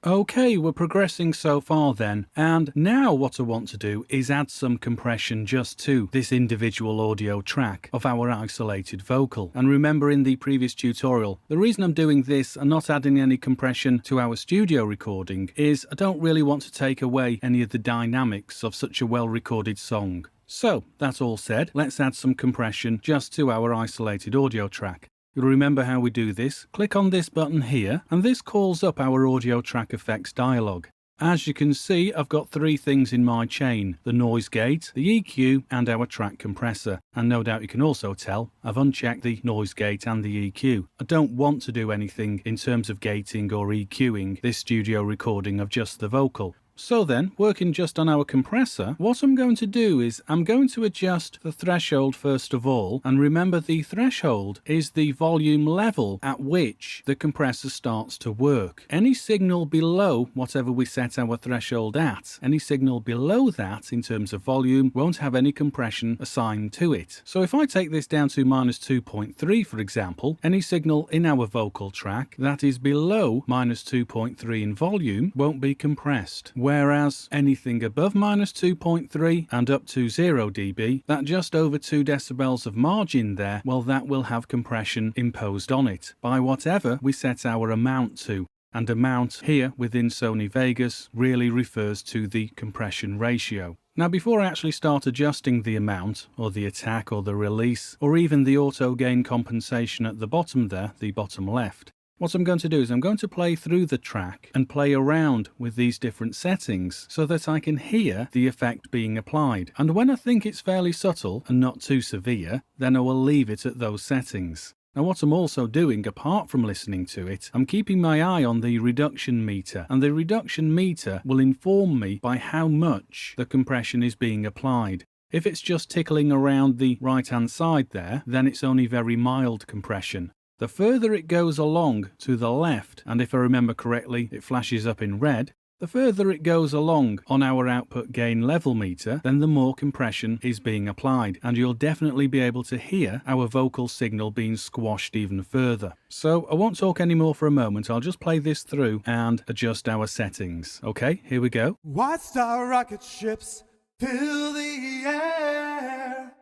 Okay, we're progressing so far then, and now what I want to do is add some compression just to this individual audio track of our isolated vocal. And remember in the previous tutorial, the reason I'm doing this and not adding any compression to our studio recording is I don't really want to take away any of the dynamics of such a well-recorded song. So, that all said, let's add some compression just to our isolated audio track. You'll remember how we do this. Click on this button here, and this calls up our audio track effects dialog. As you can see, I've got three things in my chain: the noise gate, the EQ, and our track compressor. And no doubt you can also tell, I've unchecked the noise gate and the EQ. I don't want to do anything in terms of gating or EQing this studio recording of just the vocal. So then, working just on our compressor, what I'm going to do is I'm going to adjust the threshold first of all, and remember the threshold is the volume level at which the compressor starts to work. Any signal below whatever we set our threshold at, any signal below that in terms of volume won't have any compression assigned to it. So if I take this down to -2.3 for example, any signal in our vocal track that is below -2.3 in volume won't be compressed. Whereas anything above -2.3 and up to 0 dB, that just over 2 decibels of margin there, well, that will have compression imposed on it by whatever we set our amount to. And amount here within Sony Vegas really refers to the compression ratio. Now, before I actually start adjusting the amount, or the attack, or the release, or even the auto gain compensation at the bottom there, the bottom left, what I'm going to do is I'm going to play through the track and play around with these different settings so that I can hear the effect being applied. And when I think it's fairly subtle and not too severe, then I will leave it at those settings. Now what I'm also doing, apart from listening to it, I'm keeping my eye on the reduction meter, and the reduction meter will inform me by how much the compression is being applied. If it's just tickling around the right-hand side there, then it's only very mild compression. The further it goes along to the left, and if I remember correctly, it flashes up in red, the further it goes along on our output gain level meter, then the more compression is being applied, and you'll definitely be able to hear our vocal signal being squashed even further. So I won't talk anymore for a moment, I'll just play this through and adjust our settings. Okay, here we go. White Star rocket ships fill the air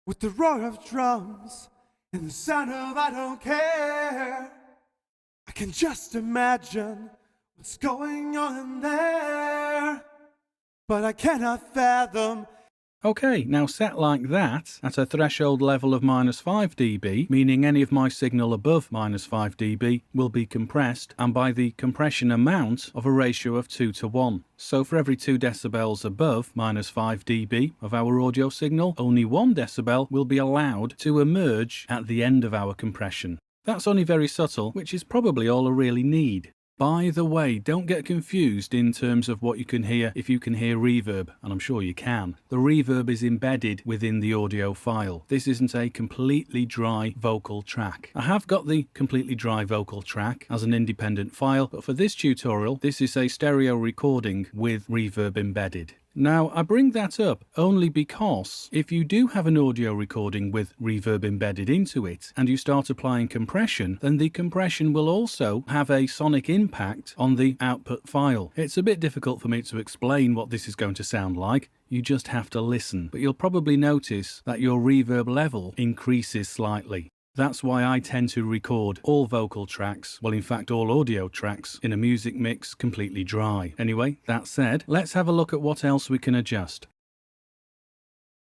with the roar of drums and the sound of I don't care. I can just imagine what's going on there, but I cannot fathom. Okay, now set like that, at a threshold level of -5 dB, meaning any of my signal above -5 dB will be compressed, and by the compression amount of a ratio of 2 to 1. So for every 2 decibels above -5 dB of our audio signal, only 1 decibel will be allowed to emerge at the end of our compression. That's only very subtle, which is probably all I really need. By the way, don't get confused in terms of what you can hear if you can hear reverb, and I'm sure you can. The reverb is embedded within the audio file. This isn't a completely dry vocal track. I have got the completely dry vocal track as an independent file, but for this tutorial, this is a stereo recording with reverb embedded. Now, I bring that up only because if you do have an audio recording with reverb embedded into it and you start applying compression, then the compression will also have a sonic impact on the output file. It's a bit difficult for me to explain what this is going to sound like. You just have to listen, but you'll probably notice that your reverb level increases slightly. That's why I tend to record all vocal tracks, well in fact all audio tracks, in a music mix completely dry. Anyway, that said, let's have a look at what else we can adjust.